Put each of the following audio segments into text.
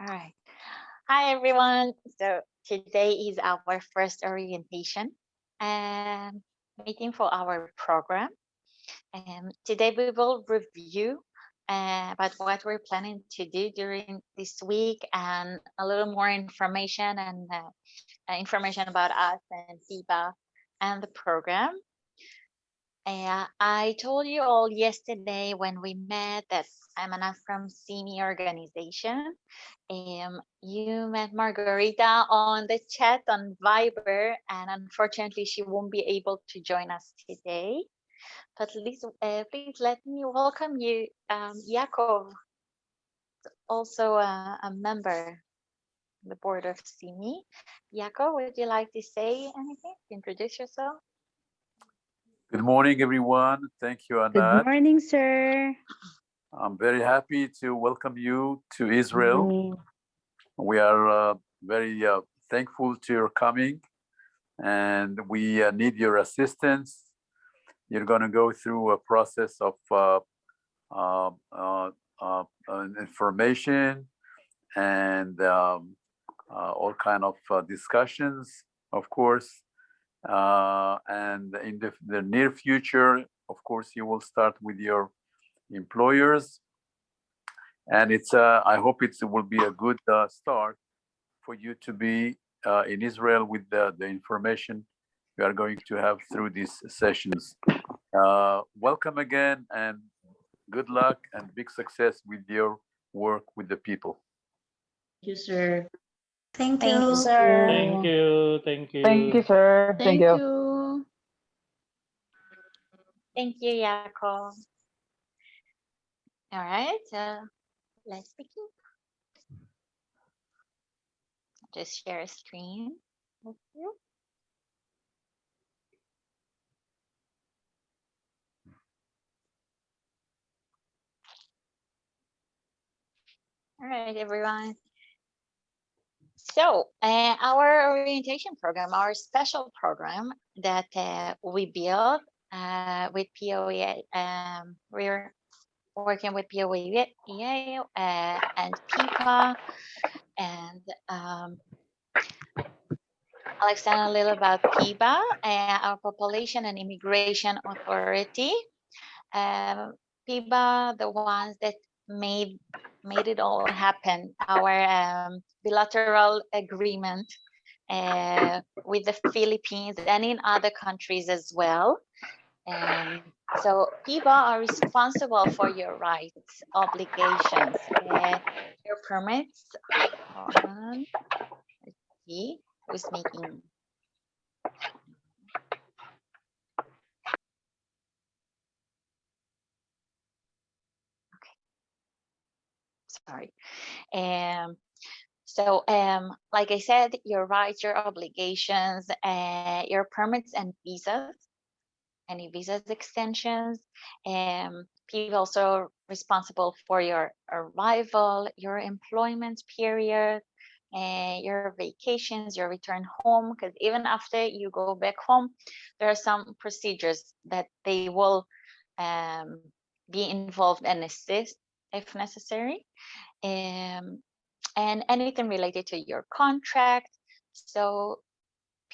right. Hi, everyone. So today is our first orientation um, meeting for our program. And today we will review about what we're planning to do during this week and a little more information and information about us and FIBA and the program. I told you all yesterday when we met that I'm Anna from CIMI organization. You met Margarita on the chat on Viber, and unfortunately, she won't be able to join us today. But please let me welcome you, Yakov, also a member of the board of CIMI. Yakov, would you like to say anything? Introduce yourself. Good morning, everyone. Thank you, Good Anat. morning, sir. I'm very happy to welcome you to Israel. Morning. We are very thankful to your coming, and we need your assistance. You're going to go through a process of information and all kind of discussions, of course. And in the near future, of course, you will start with your employers, and I hope it will be a good start for you to be in Israel with the information we are going to have through these sessions. Welcome again, and good luck and big success with your work with the people. Thank you, sir. Thank Thank you, you. sir. Thank you. Thank you. Thank you, sir. Thank you. Thank you, Yakov. All right, let's begin. Just share a screen with you. All right, everyone. So our orientation program, our special program that we built with POEA, we're working with POEA and PIPA, and I'll explain a little about PIBA, our Population and Immigration Authority. PIBA, the ones that made it all happen, our bilateral agreement with the Philippines and in other countries as well. So PIBA are responsible for your rights, obligations, your permits. Hold on. Let's see who's making. Sorry. So, like I said, your rights, your obligations, your permits and visas, any visas extensions. People also responsible for your arrival, your employment period, your vacations, your return home. Because even after you go back home, there are some procedures that they will be involved and assist if necessary. And anything related to your contract. So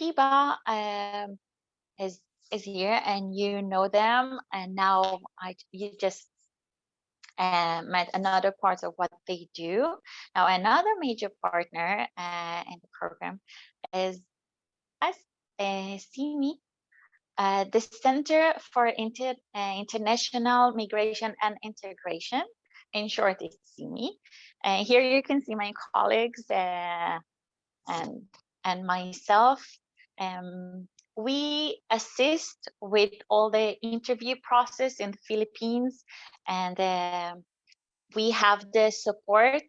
PIBA is here, and you know them, and now you just met another part of what they do. Now another major partner in the program is us, CIMI, the Center for International Migration and Integration. In short, it's CIMI. Here you can see my colleagues and myself. We assist with all the interview process in the Philippines, and we have the support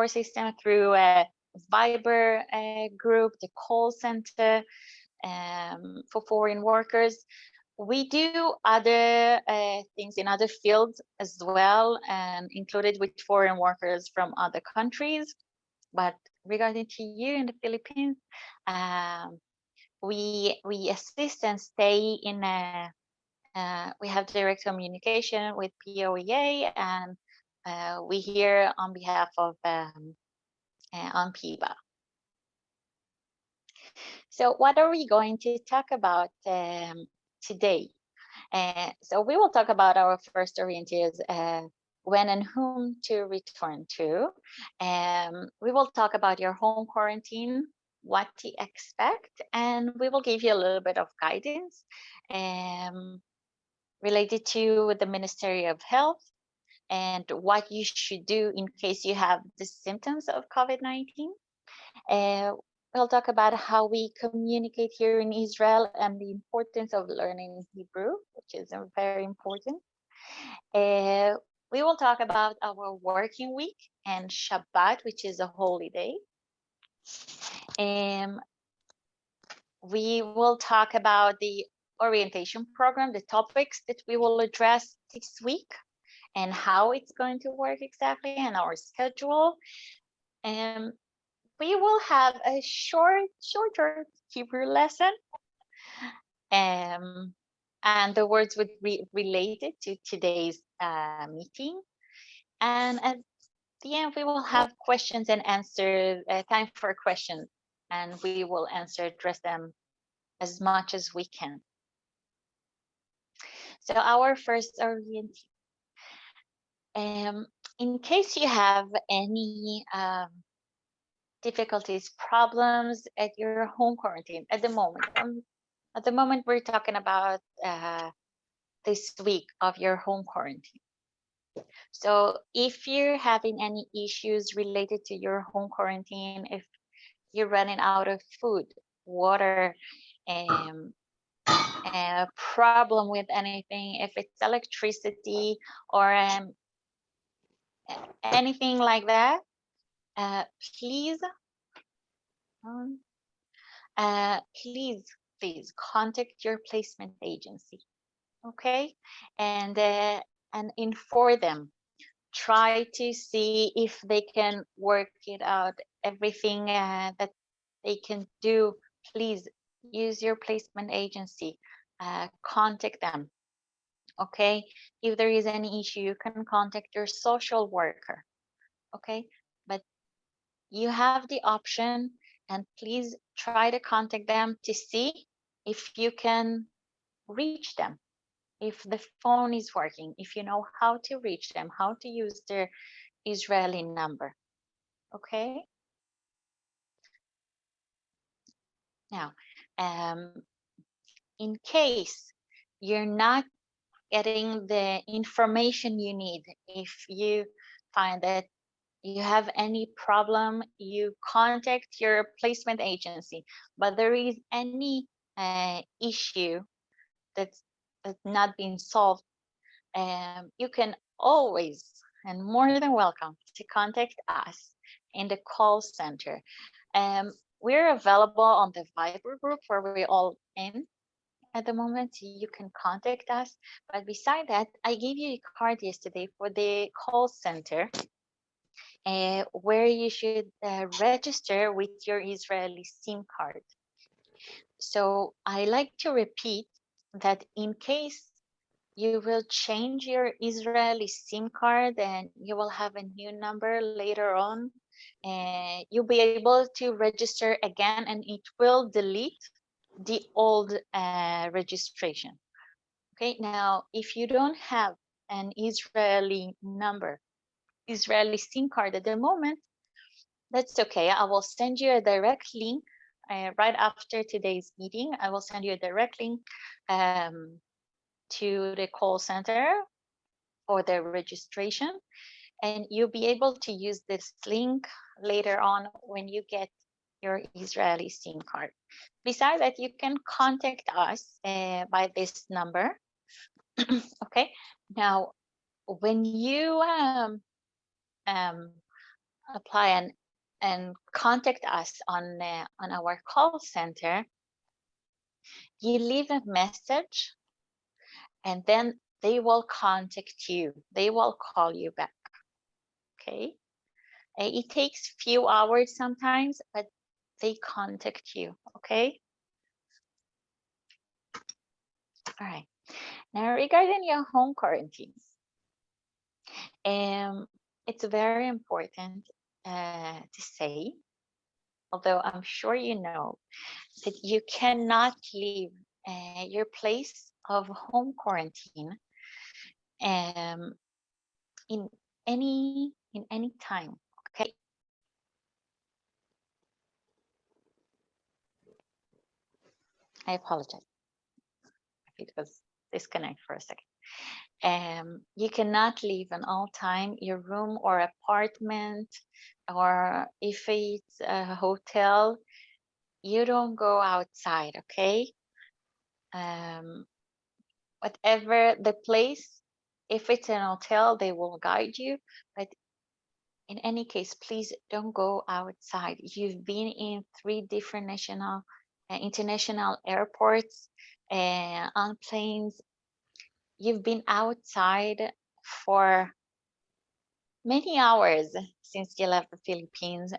system through a Viber group, the call center for foreign workers. We do other things in other fields as well, and included with foreign workers from other countries. But regarding to you in the Philippines, we assist and stay in a. We have direct communication with POEA and we here on behalf of ANPIBA. So what are we going to talk about today? So we will talk about our first orienteers, when and whom to return to. We will talk about your home quarantine, what to expect, and we will give you a little bit of guidance related to the Ministry of Health and what you should do in case you have the symptoms of COVID-19. We'll talk about how we communicate here in Israel and the importance of learning Hebrew, which is very important. We will talk about our working week and Shabbat, which is a holy day. We will talk about the orientation program, the topics that we will address this week, and how it's going to work exactly, and our schedule. We will have a shorter Hebrew lesson, and the words would be related to today's meeting. And at the end, we will have questions and answers, time for questions, and we will address them as much as we can. So our first orientation. In case you have any difficulties, problems at your home quarantine at the moment. At the moment, we're talking about this week of your home quarantine. So if you're having any issues related to your home quarantine, if you're running out of food, water, a problem with anything, if it's electricity or anything like that, please contact your placement agency, okay? And inform them. Try to see if they can work it out, everything that they can do. Please use your placement agency, contact them, okay? If there is any issue, you can contact your social worker, okay? But you have the option, and please try to contact them to see if you can reach them, if the phone is working, if you know how to reach them, how to use their Israeli number, okay? Now, in case you're not getting the information you need, if you find that you have any problem, you contact your placement agency, but there is any issue that's not being solved, you can always, and more than welcome, to contact us in the call center. We're available on the Viber group where we're all in at the moment, so you can contact us. But beside that, I gave you a card yesterday for the call center, where you should register with your Israeli SIM card. So I like to repeat that in case you will change your Israeli SIM card and you will have a new number later on, you'll be able to register again, and it will delete the old registration. Okay, now if you don't have an Israeli number, Israeli SIM card at the moment, that's okay. I will send you a direct link right after today's meeting. I will send you a direct link to the call center for the registration, and you'll be able to use this link later on when you get your Israeli SIM card. Besides that, you can contact us by this number. Okay, now when you apply and contact us on our call center, you leave a message, and then they will contact you. They will call you back. Okay, it takes few hours sometimes, but they contact you. Okay. All right. Now regarding your home quarantine, it's very important to say, although I'm sure you know, that you cannot leave your place of home quarantine in any time. Okay. I apologize if it was disconnect for a second. You cannot leave in all time your room or apartment, or if it's a hotel, you don't go outside, okay? Whatever the place, if it's an hotel, they will guide you, but in any case, please don't go outside. You've been in 3 different international airports, on planes. You've been outside for many hours since you left the Philippines,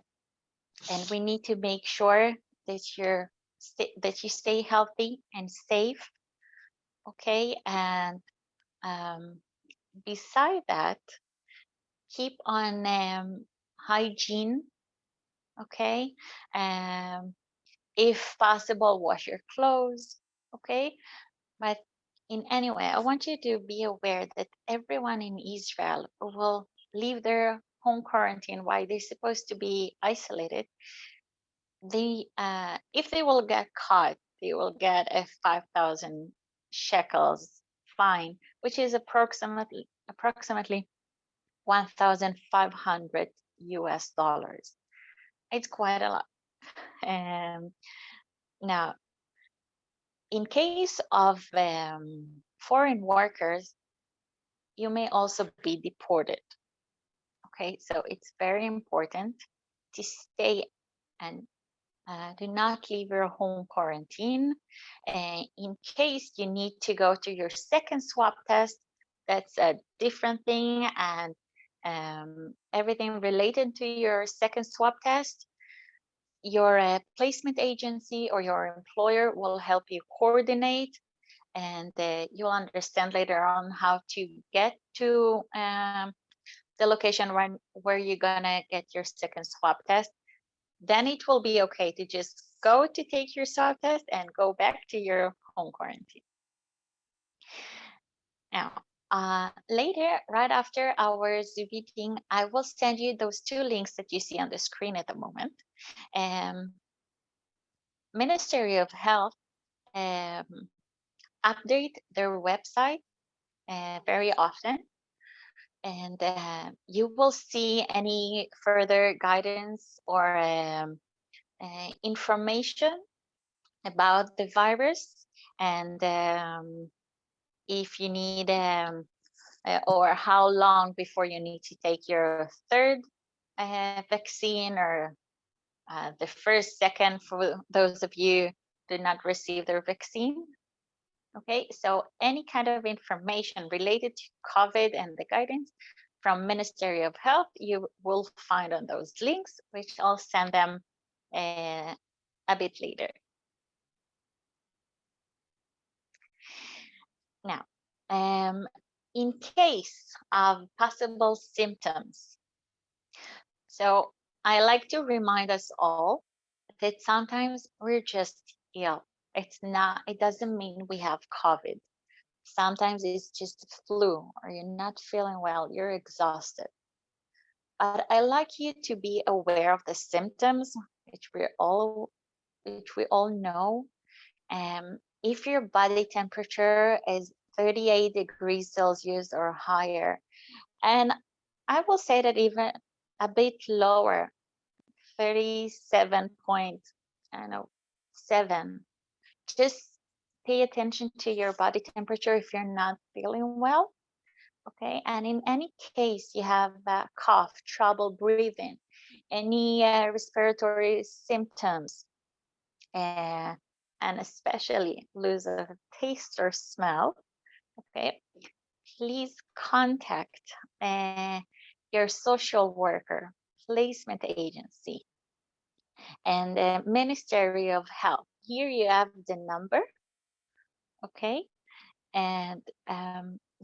and we need to make sure that that you stay healthy and safe. Okay, and beside that, keep on hygiene. Okay, if possible, wash your clothes. Okay, but in any way, I want you to be aware that everyone in Israel will leave their home quarantine while they're supposed to be isolated. If they will get caught, they will get a 5,000 shekels fine, which is approximately 1,500 US dollars. It's quite a lot. Now, in case of foreign workers, you may also be deported. Okay, so it's very important to stay and do not leave your home quarantine. In case you need to go to your second swab test, that's a different thing, and everything related to your second swab test, your placement agency or your employer will help you coordinate, and you'll understand later on how to get to the location where you're gonna get your second swab test. Then it will be okay to just go to take your swab test and go back to your home quarantine. Now, later, right after our Zoom meeting, I will send you those 2 links that you see on the screen at the moment. Ministry of Health update their website very often, and you will see any further guidance or information about the virus, and if you need or how long before you need to take your third vaccine, or the first, second, for those of you who did not receive their vaccine. Okay, so any kind of information related to COVID and the guidance from Ministry of Health, you will find on those links, which I'll send them a bit later. Now, in case of possible symptoms, so I like to remind us all that sometimes we're just ill. It doesn't mean we have COVID. Sometimes it's just flu, or you're not feeling well, you're exhausted. But I like you to be aware of the symptoms, which we all know. If your body temperature is 38 degrees Celsius or higher, and I will say that even a bit lower, 37.7, just pay attention to your body temperature if you're not feeling well. Okay, and in any case you have cough, trouble breathing, any respiratory symptoms, and especially lose of taste or smell, okay, please contact your social worker, placement agency, and the Ministry of Health. Here you have the number, okay, and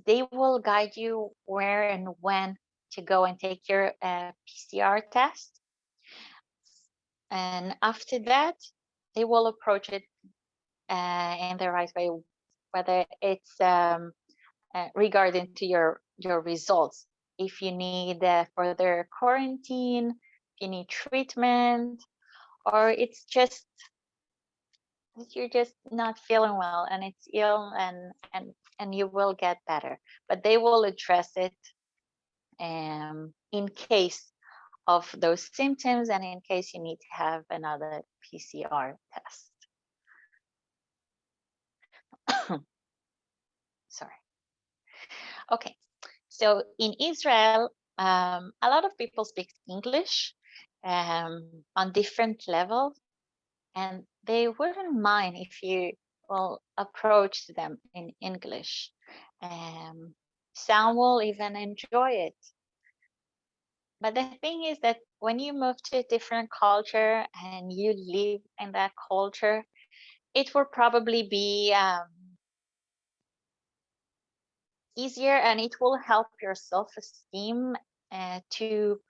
they will guide you where and when to go and take your PCR test. And after that, they will approach it in the right way, whether it's regarding to your results. If you need further quarantine, if you need treatment, or it's just that you're just not feeling well and it's ill, and you will get better. But they will address it in case of those symptoms and in case you need to have another PCR test. Sorry. Okay, so in Israel, a lot of people speak English on different levels, and they wouldn't mind if you will approach them in English. Some will even enjoy it. But the thing is that when you move to a different culture and you live in that culture, it will probably be easier, and it will help your self-esteem to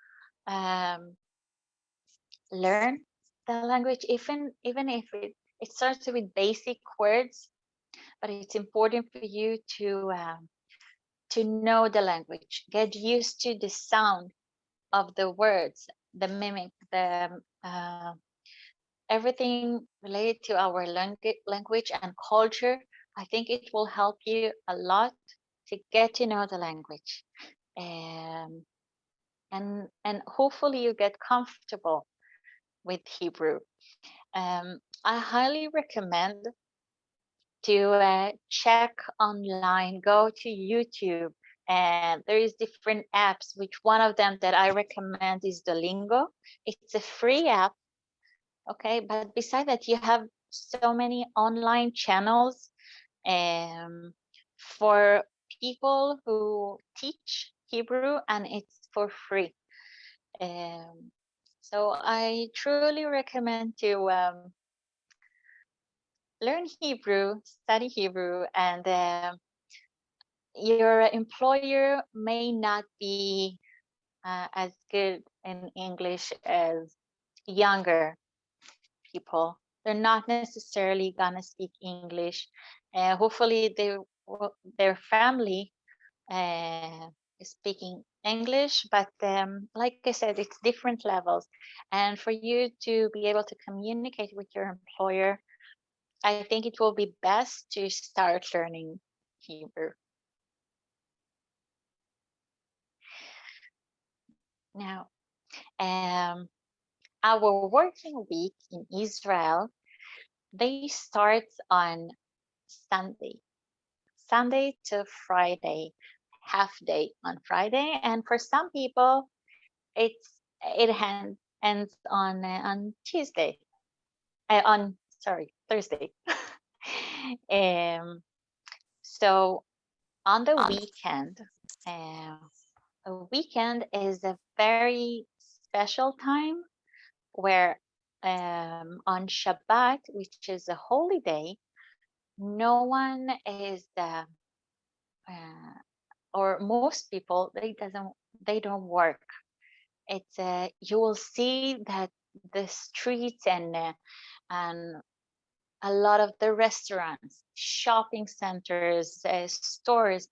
learn the language, even if it starts with basic words. But it's important for you to know the language, get used to the sound of the words, the mimic, the everything related to our language and culture. I think it will help you a lot to get to know the language, and hopefully you get comfortable with Hebrew. I highly recommend to check online, go to YouTube, and there is different apps, which one of them that I recommend is Duolingo. It's a free app, okay? But beside that, you have so many online channels for people who teach Hebrew, and it's for free. So I truly recommend to learn Hebrew, study Hebrew, and your employer may not be as good in English as younger people. They're not necessarily gonna speak English. Hopefully, their family is speaking English, but like I said, it's different levels. And for you to be able to communicate with your employer, I think it will be best to start learning Hebrew. Now, our working week in Israel, they start on Sunday to Friday, half day on Friday, and for some people, it ends on Tuesday, on Thursday. So on the weekend, a weekend is a very special time where on Shabbat, which is a holy day, no one is or most people they don't work. It's you will see that the streets and a lot of the restaurants, shopping centers, stores,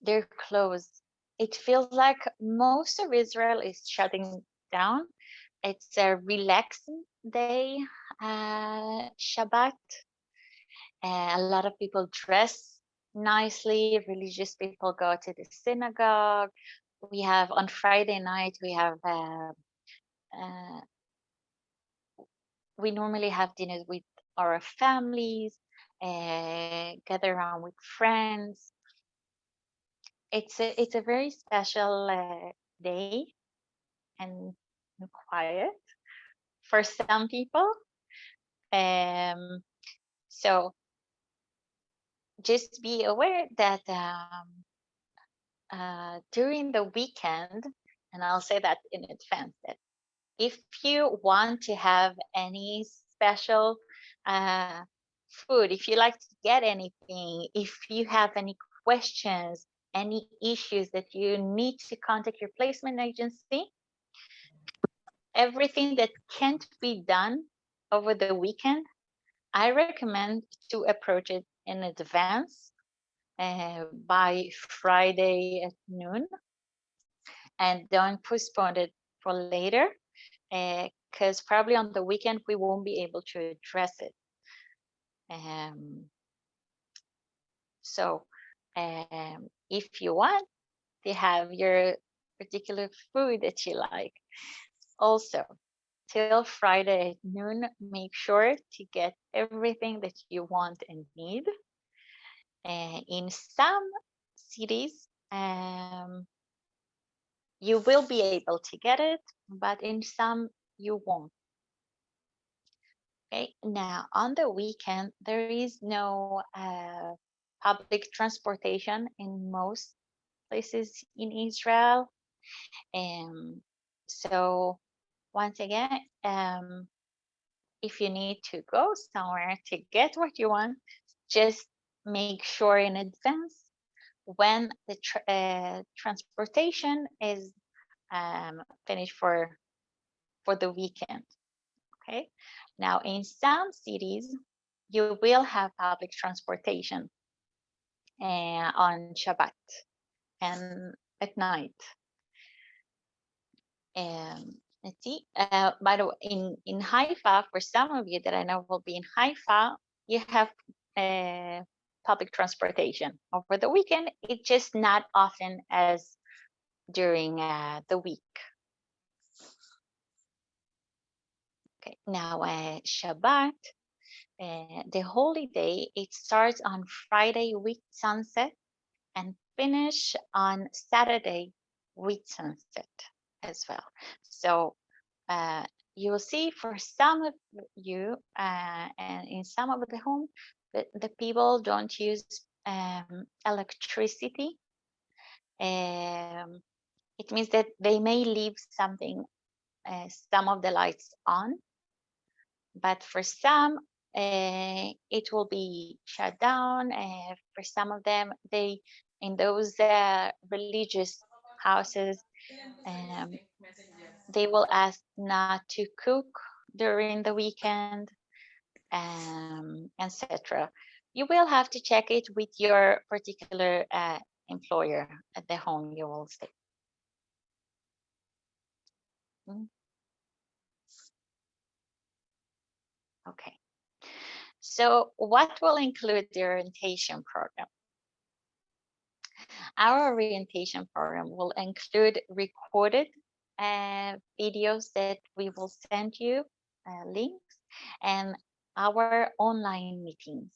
they're closed. It feels like most of Israel is shutting down. It's a relaxing day, Shabbat. A lot of people dress nicely. Religious people go to the synagogue. We have on Friday night, we normally have dinners with our families, gather around with friends. It's a very special day and quiet for some people. So just be aware that during the weekend, and I'll say that in advance, that if you want to have any special food, if you like to get anything, if you have any questions, any issues that you need to contact your placement agency, everything that can't be done over the weekend, I recommend to approach it in advance by Friday at noon, and don't postpone it for later, because probably on the weekend we won't be able to address it. So if you want to have your particular food that you like, also till Friday at noon, make sure to get everything that you want and need. In some cities, you will be able to get it, but in some you won't. Okay, now on the weekend, there is no public transportation in most places in Israel. So once again, if you need to go somewhere to get what you want, just make sure in advance when the transportation is finished for the weekend. Okay, now in some cities you will have public transportation on Shabbat and at night. Let's see. By the way, in Haifa, for some of you that I know will be in Haifa, you have public transportation over the weekend. It's just not often as during the week. Okay, now Shabbat, the holy day, it starts on Friday with sunset and finish on Saturday with sunset as well. So you will see for some of you and in some of the home, the people don't use electricity. It means that they may leave some of the lights on, but for some it will be shut down. For some of them, they in those religious houses, they will ask not to cook during the weekend, etc. You will have to check it with your particular employer at the home you will stay. Okay. So what will include the orientation program? Our orientation program will include recorded videos that we will send you links, and our online meetings,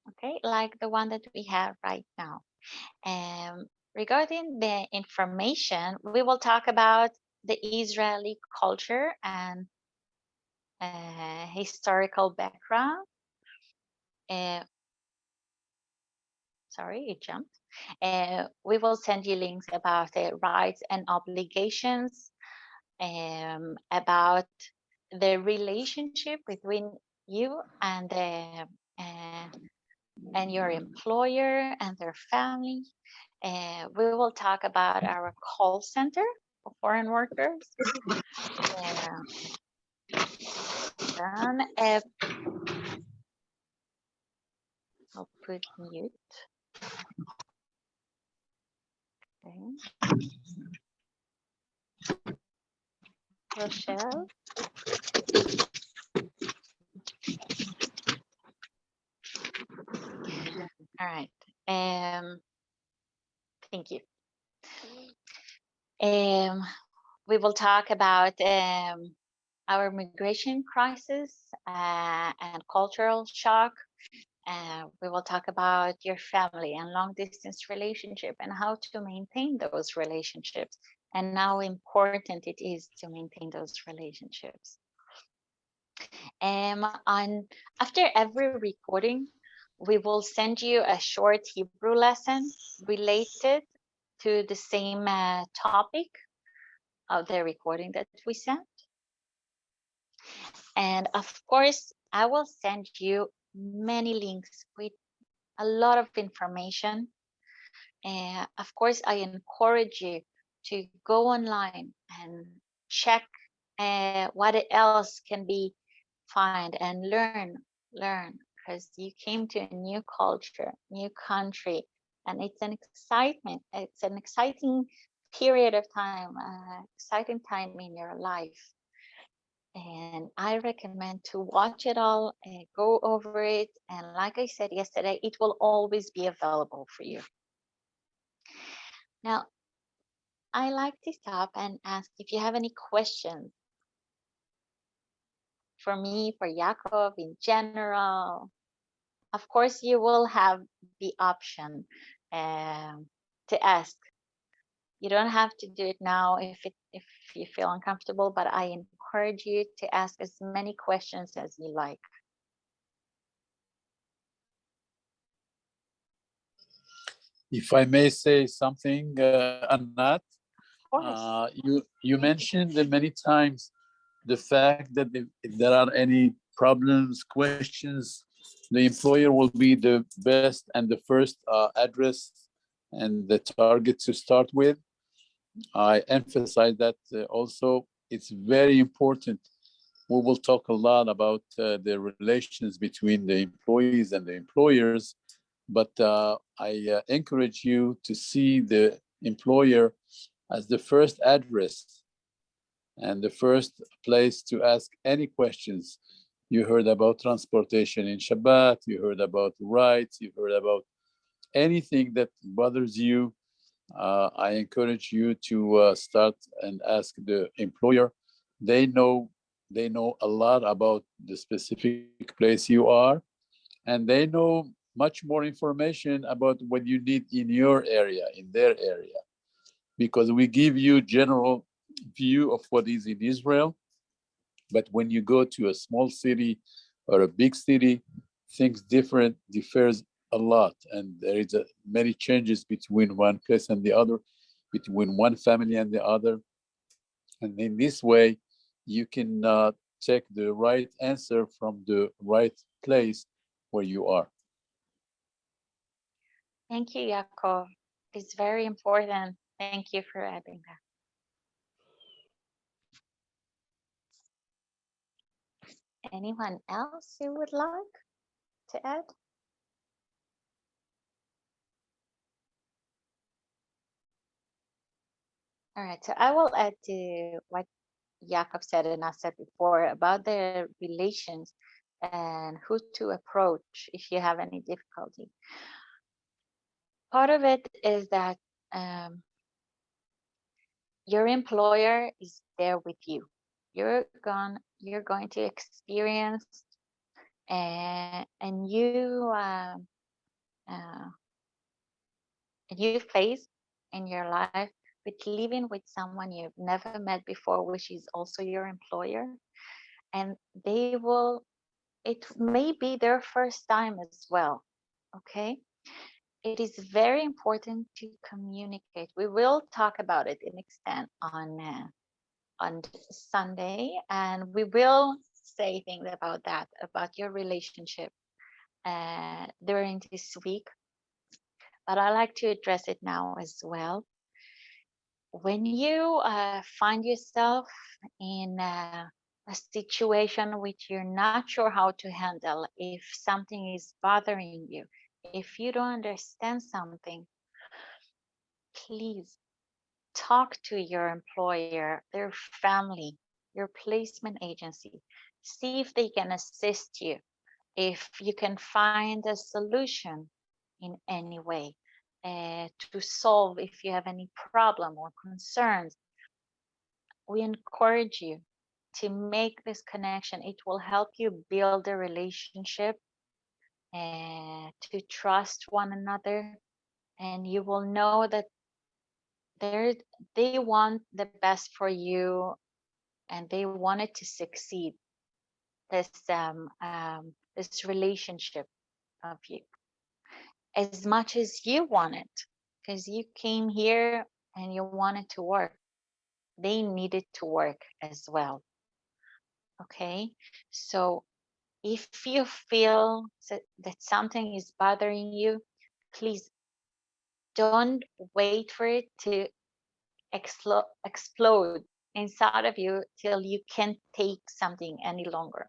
okay, like the one that we have right now. Regarding the information, we will talk about the Israeli culture and historical background. Sorry, it jumped. We will send you links about the rights and obligations, about the relationship between you and your employer and their family. We will talk about our call center for foreign workers. I'll put mute. Okay. Rochelle. All right. Thank you. We will talk about our migration crisis and cultural shock. We will talk about your family and long distance relationship and how to maintain those relationships and how important it is to maintain those relationships. After every recording, we will send you a short Hebrew lesson related to the same topic of the recording that we sent. And of course, I will send you many links with a lot of information Of course, I encourage you to go online and check what else can be find and learn, because you came to a new culture, new country, and it's an excitement. It's an exciting period of time, exciting time in your life. And I recommend to watch it all, go over it. And like I said yesterday, it will always be available for you. Now, I like to stop and ask if you have any questions for me, for Yaakov in general. Of course, you will have the option to ask. You don't have to do it now if you feel uncomfortable, but I encourage you to ask as many questions as you like. If I may say something, Anat, Of course. you mentioned many times the fact that if there are any problems, questions, the employer will be the best and the first address and the target to start with. I emphasize that also it's very important. We will talk a lot about the relations between the employees and the employers, but I encourage you to see the employer as the first address and the first place to ask any questions. You heard about transportation in Shabbat, you heard about rights, you heard about anything that bothers you. I encourage you to start and ask the employer. They know a lot about the specific place you are, and they know much more information about what you need in your area, in their area, because we give you general view of what is in Israel, but when you go to a small city or a big city, things differs a lot, and there is many changes between one place and the other, between one family and the other, and in this way, you can take the right answer from the right place where you are. Thank you, Yaakov. It's very important. Thank you for adding that. Anyone else who would like to add? All right, so I will add to what Jakob said and I said before about the relations and who to approach if you have any difficulty. Part of it is that your employer is there with you. You're going to experience and you face in your life with living with someone you've never met before, which is also your employer, and it may be their first time as well. Okay, it is very important to communicate. We will talk about it in extent on Sunday, and we will say things about that, about your relationship during this week. But I like to address it now as well. When you find yourself in a situation which you're not sure how to handle, if something is bothering you, if you don't understand something, please talk to your employer, their family, your placement agency. See if they can assist you, if you can find a solution in any way to solve if you have any problem or concerns. We encourage you to make this connection. It will help you build a relationship and to trust one another, and you will know that they want the best for you and they want it to succeed, this relationship of you, as much as you want it, because you came here and you want it to work. They need it to work as well. Okay, so if you feel that something is bothering you, please don't wait for it to explode inside of you till you can't take something any longer.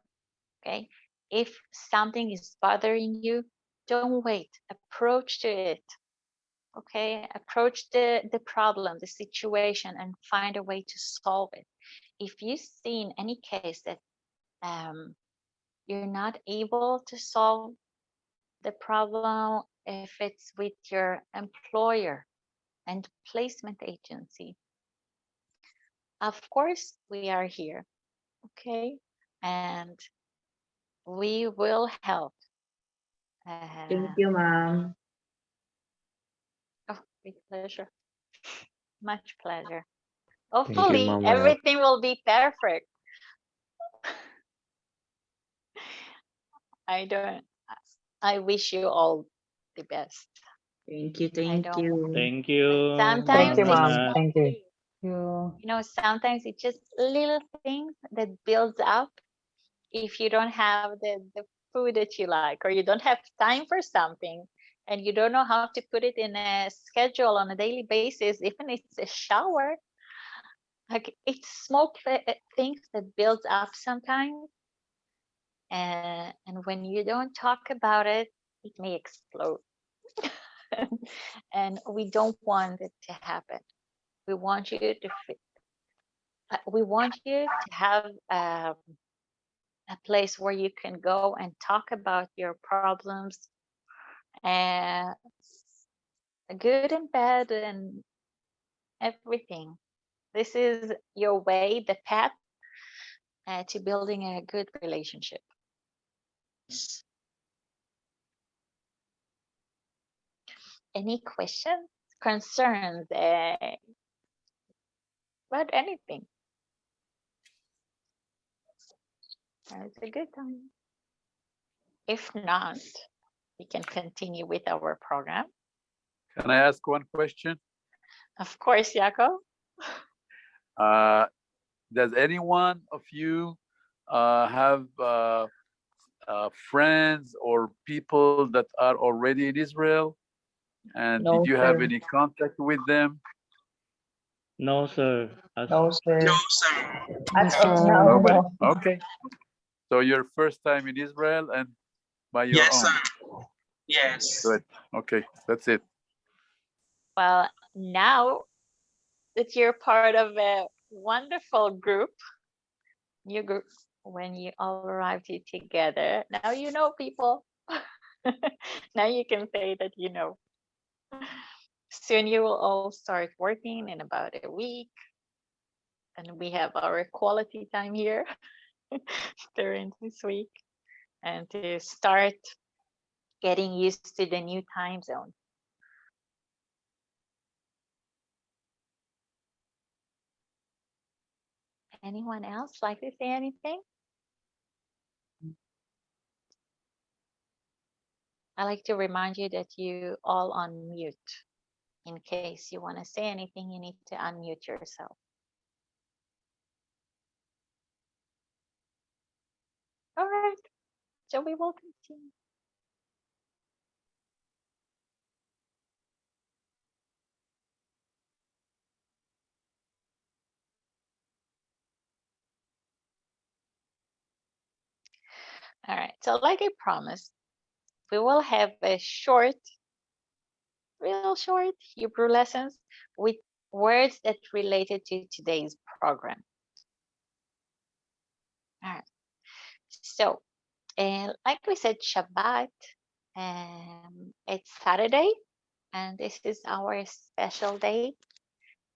Okay, if something is bothering you, don't wait, approach to it. Okay, approach the problem, the situation, and find a way to solve it. If you see in any case that you're not able to solve the problem, if it's with your employer and placement agency, of course we are here. Okay, and we will help. Thank you, ma'am. Oh, with pleasure. Much pleasure. Thank you, Hopefully Mama. everything will be perfect. I don't I wish you all the best. Thank you. I Thank don't you. Thank you. sometimes Thank you, it's ma'am. Marinette. Thank you. sometimes it's just little things that builds up. If you don't have the food that you like, or you don't have time for something, and you don't know how to put it in a schedule on a daily basis, even it's a shower, like it's small things that builds up sometimes. And when you don't talk about it, it may explode. And we don't want it to happen. We want you to we want you to have a place where you can go and talk about your problems, and good and bad and everything. This is your way, the path to building a good relationship. Any questions, concerns about anything? It's a good time. If not, we can continue with our program. Can I ask one question? Of course, Jaco. Does any one of you have friends or people that are already in Israel? And No, did you have sir. any contact with them? No, sir. No, sir. No, sir. As of now, Nobody. no. Okay. So your first time in Israel and by your Yes, own. sir. Yes. Good. Okay, that's it. Well, now that you're part of a wonderful group, new group, when you all arrived here together, now you know people. Now you can say that you know. Soon you will all start working in about a week, and we have our quality time here during this week, and to start getting used to the new time zone. Anyone else like to say anything? I like to remind you that you all on mute. In case you want to say anything, you need to unmute yourself. All right, so we will continue. All right, so like I promised, we will have a short, real short Hebrew lessons with words that related to today's program. All right, so like we said, Shabbat, it's Saturday, and this is our special day,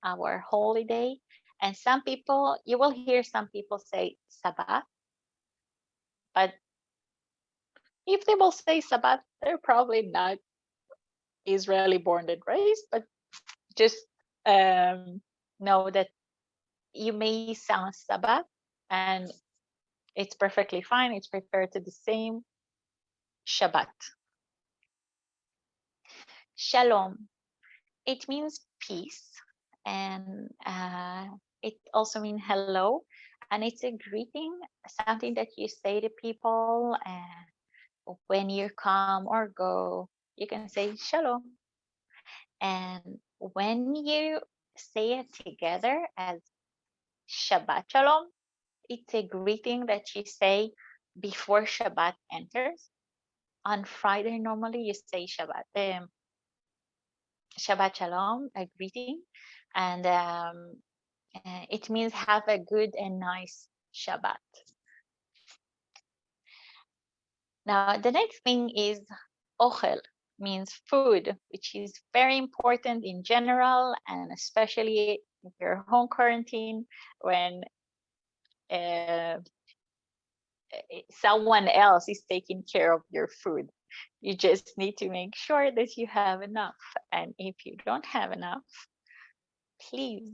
our holy day. And some people, you will hear some people say Sabbath, but if they will say Sabbath, they're probably not Israeli born and raised, but just know that you may sound Sabbath, and it's perfectly fine. It's referred to the same Shabbat. Shalom. It means peace, and it also means hello, and it's a greeting, something that you say to people, and when you come or go, you can say shalom. And when you say it together as Shabbat Shalom, it's a greeting that you say before Shabbat enters. On Friday, normally you say Shabbat Shalom, a greeting, and it means have a good and nice Shabbat. Now, the next thing is ochel, means food, which is very important in general, and especially if you're home quarantine, when someone else is taking care of your food. You just need to make sure that you have enough. And if you don't have enough, please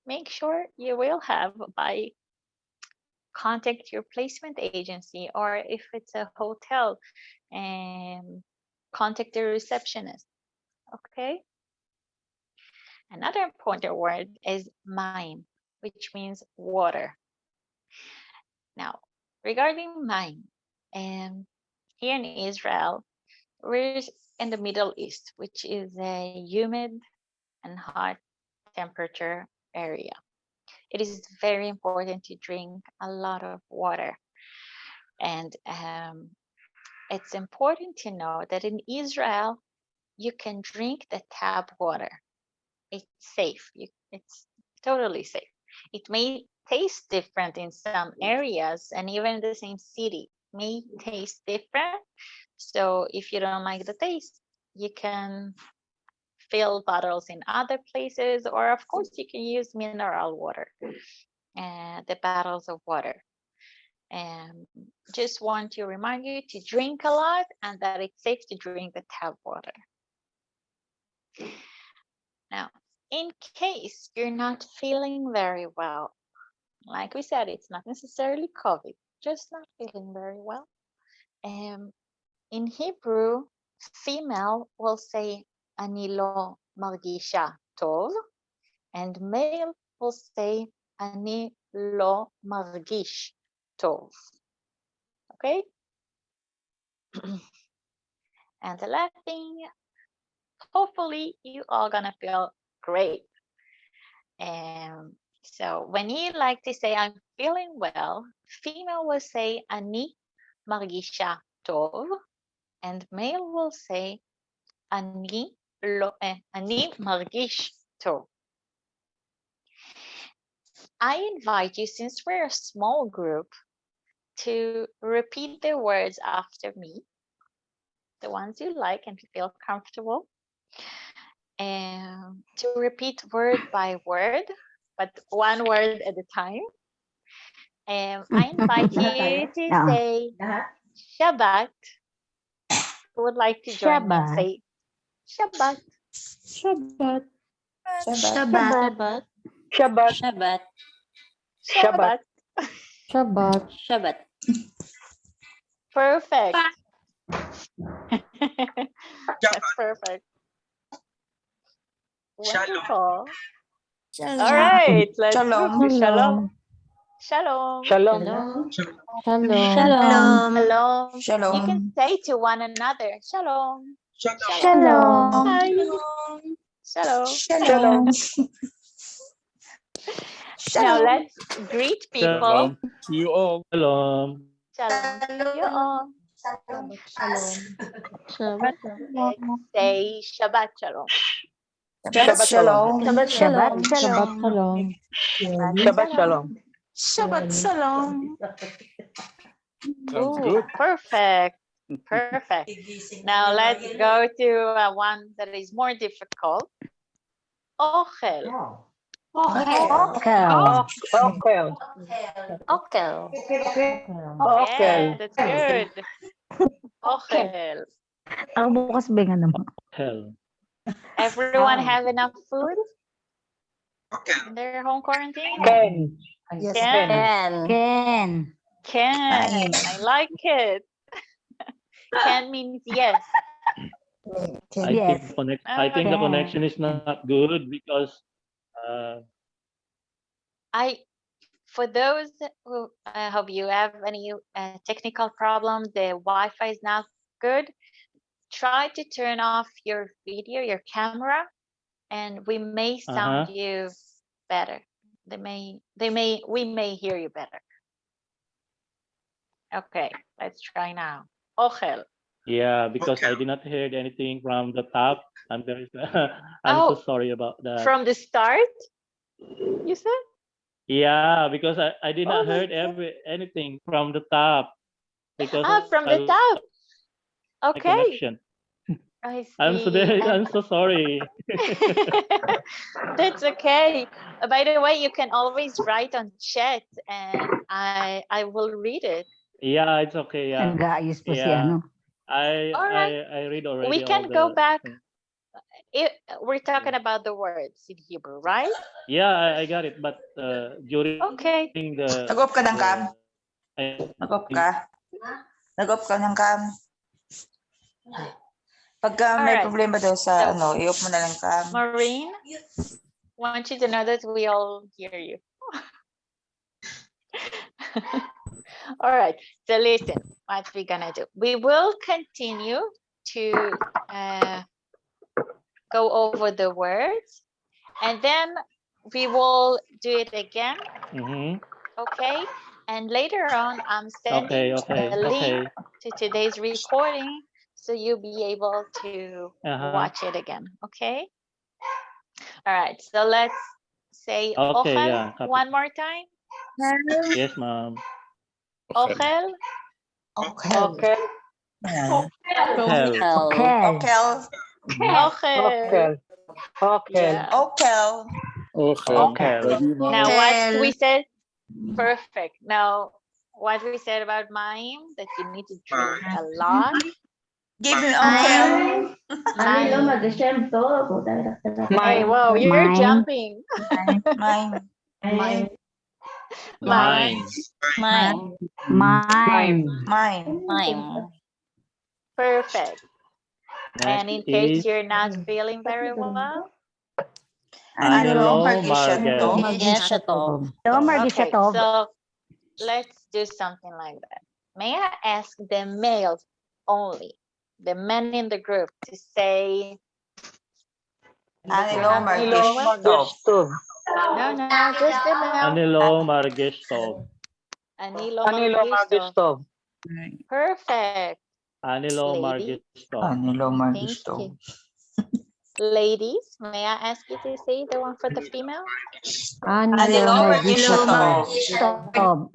make sure you will have by contact your placement agency, or if it's a hotel, contact the receptionist. Okay. Another important word is mayim, which means water. Now, regarding mayim, here in Israel, we're in the Middle East, which is a humid and hot temperature area. It is very important to drink a lot of water. And it's important to know that in Israel, you can drink the tap water. It's safe. It's totally safe. It may taste different in some areas, and even in the same city may taste different. So if you don't like the taste, you can fill bottles in other places, or of course you can use mineral water, the bottles of water. And just want to remind you to drink a lot and that it's safe to drink the tap water. Now, in case you're not feeling very well, like we said, it's not necessarily COVID, just not feeling very well. In Hebrew, female will say ani lo margisha tov, and male will say ani lo margish tov. Okay? And the last thing, hopefully you are gonna feel great. So when you like to say I'm feeling well, female will say ani margisha tov, and male will say ani margish tov. I invite you, since we're a small group, to repeat the words after me, the ones you like and feel comfortable, and to repeat word by word, but one word at a time. I invite you to say Shabbat. Who would like to join me? Say Shabbat. Shabbat. Shabbat. Shabbat. Shabbat. Shabbat. Shabbat. Shabbat. Perfect. That's perfect. Wonderful. All right, let's move to Shalom. Shalom. Shalom. Shalom. Shalom. Shalom. Shalom. You can say to one another, Shalom. Shalom. Hi. Shalom. Shalom. Now let's greet people. Shalom to you all. Shalom. Shalom to you all. Shabbat. Say Shabbat Shalom. Shabbat Shalom. Shabbat Shalom. Shabbat Shalom. Shabbat Shalom. Sounds Ooh, good. perfect. Perfect. Now let's go to one that is more difficult. Ochel. Okel. Okel. Okel. Yeah, that's good. Ochel. Hell. Everyone have enough food in their home quarantine? Ken. Can. Can. I like it. Can means yes. I think the connection is not good because For those who have you have any technical problem, the Wi-Fi is not good. try to turn off your video, your camera, and we may sound you better. We may hear you better. Okay, let's try now. Ochel. Yeah, because I did not hear anything from the top. I'm very I'm so Oh, sorry about that. from the start, you said? Yeah, because I did Oh not my heard anything from the top because from I the top. my Okay, connection. I I'm so see. I'm so sorry. That's okay. By the way, you can always write on chat, and I will read it. Yeah, it's okay. Yeah, Nag-aayos pa si yeah. ano. All right. I read already We all can go the back. thing. We're talking about the words in Hebrew, right? Yeah, I got it. But during Okay. the Nag-off ka ng cam? Nag-off ka? Nag-off ka ng cam? Pagka may Alright. problema daw sa So- i-off mo na lang cam. Maureen, want you to know that we all hear you. All right. So listen, what we're gonna do. We will continue to go over the words, and then we will do it again. Mhm. Okay. And later on, I'm sending Okay. a link to today's recording, so you'll be able to watch it again. Okay. All right. So let's say Okay, Ochel yeah, copy. one more time. Yes, ma'am. Ochel. Okay. Okay. Hell. Okay. Okel. Ochel. Okel. Yeah. Okel. Okay. Now what we said, perfect. Now what we said about Maim, that you need to drink a lot. Give me Okel. Hey, whoa, you're Mime. jumping. Mine. Mime. Mine. Mime. Mine. Perfect. And in Next case is you're not feeling very well, Angelo Margishato. Margeshato. okay, so let's do something like that. May I ask the males only, the men in the group, to say Anilo Margishato. no, just the male. Angelo Margeshato. Anilo Margishato. Perfect. Angelo Lady. Margeshato. Anilo Thank Margishato. you. Ladies, may I ask you to say the one for the female? Anilo Margishato.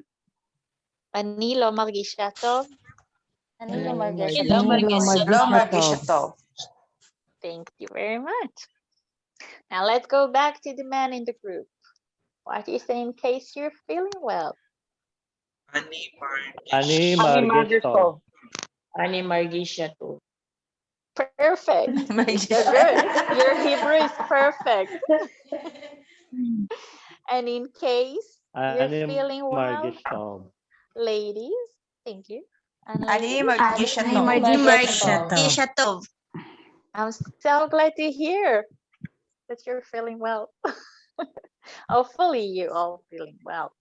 Anilo Margishato. Anilo Margishato. Thank you very much. Now let's go back to the man in the group. What do you say in case you're feeling well? Ani Margeshato. Perfect. You're good. Your Hebrew is perfect. And in case you're Ani feeling well, Margeshato. ladies, thank you. And Ani ladies, Margishato. I'm so glad to hear that you're feeling well. Hopefully you all feeling well.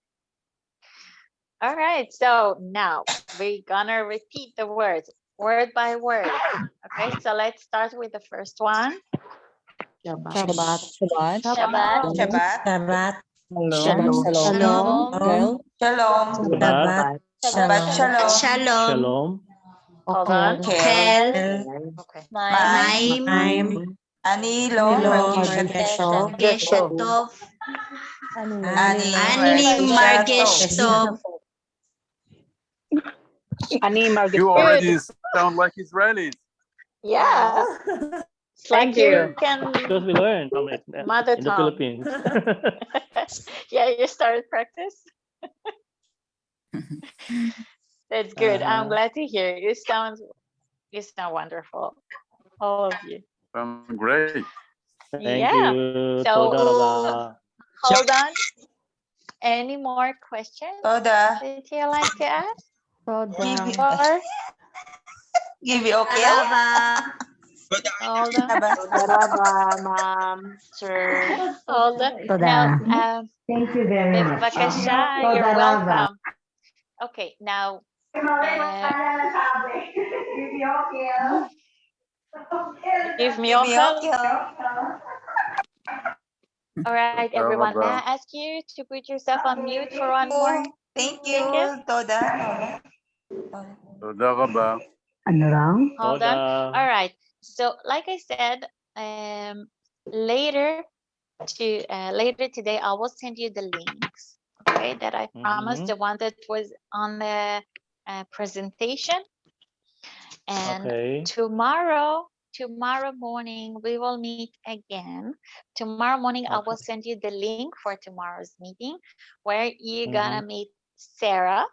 All right, so now we're gonna repeat the words word by word. Okay, so let's start with the first one. Shabbat. Shabbat. Shalom. Shabbat. Shalom. Shalom. Hold on. Kel. Okay. Mime. Anilo Margishato. You already sound like Israelis. Yeah. It's like you can Because we learned from it mother in the tongue. Philippines. Yeah, you started practice. That's good. I'm glad to hear. You sound wonderful. All of you. Great. Thank Yeah. you. So, Toda raba. Hold on. Any more questions Toda. that you like to ask? Give Or you okay? hold on. Ma'am, sir. Hold on. Toda. Now, Thank you very much. Bevakasha, you're welcome. Okay, now Give me Give your me help. okay. All right, Totoo everyone. ka May ba? I ask you to put yourself on mute for one more Thank you, second? Toda. Totoo ka ba? Ano lang? Hold on. Toda. All right. So, like I said, later today, I will send you the links. Okay, that I promised, the one that was on the presentation. And Okay. tomorrow morning we will meet again. Tomorrow morning I will Okay. send you the link for tomorrow's meeting, where you're gonna meet Sarah,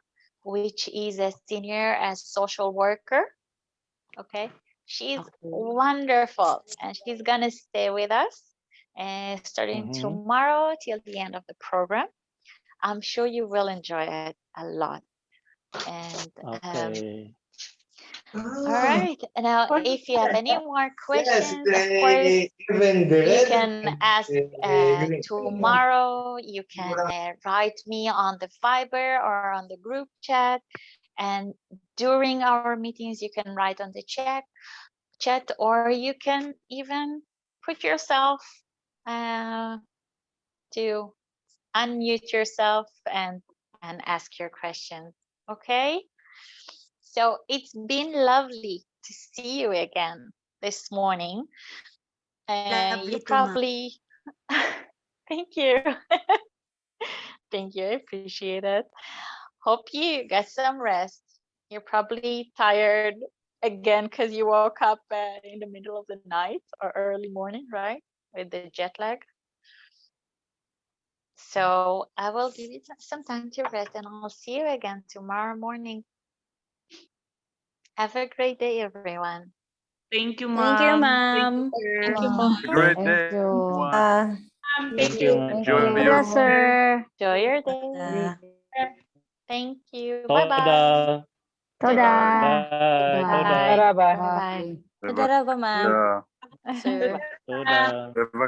which is a senior social worker. Okay, she's wonderful, and she's gonna stay with us starting tomorrow till the end of the program. I'm sure you will enjoy it a lot. And Okay. all right. Now, if you have any more questions, of course, you can ask tomorrow. You can write me on the Viber or on the group chat. And during our meetings, you can write on the chat, or you can even put yourself to unmute yourself and ask your questions. Okay. So it's been lovely to see you again this morning. Lovely You too, ma'am. probably, thank you. Thank you. I appreciate it. Hope you get some rest. You're probably tired again because you woke up in the middle of the night or early morning, right? With the jet lag. So I will give you some time to rest, and I'll see you again tomorrow morning. Have a great day, everyone. Thank you, Thank you, ma'am. ma'am. Thank you, ma'am. Have a great Thank day, you. everyone. Thank you, ma'am. Enjoy God your bless, sir. Enjoy your day. Toda. Thank you. Bye-bye. Toda. Toda. Bye. Toda. Bye. Bye. Bye-bye. Toda raga, ma'am. Yeah. Sir. Toda. Bye-bye.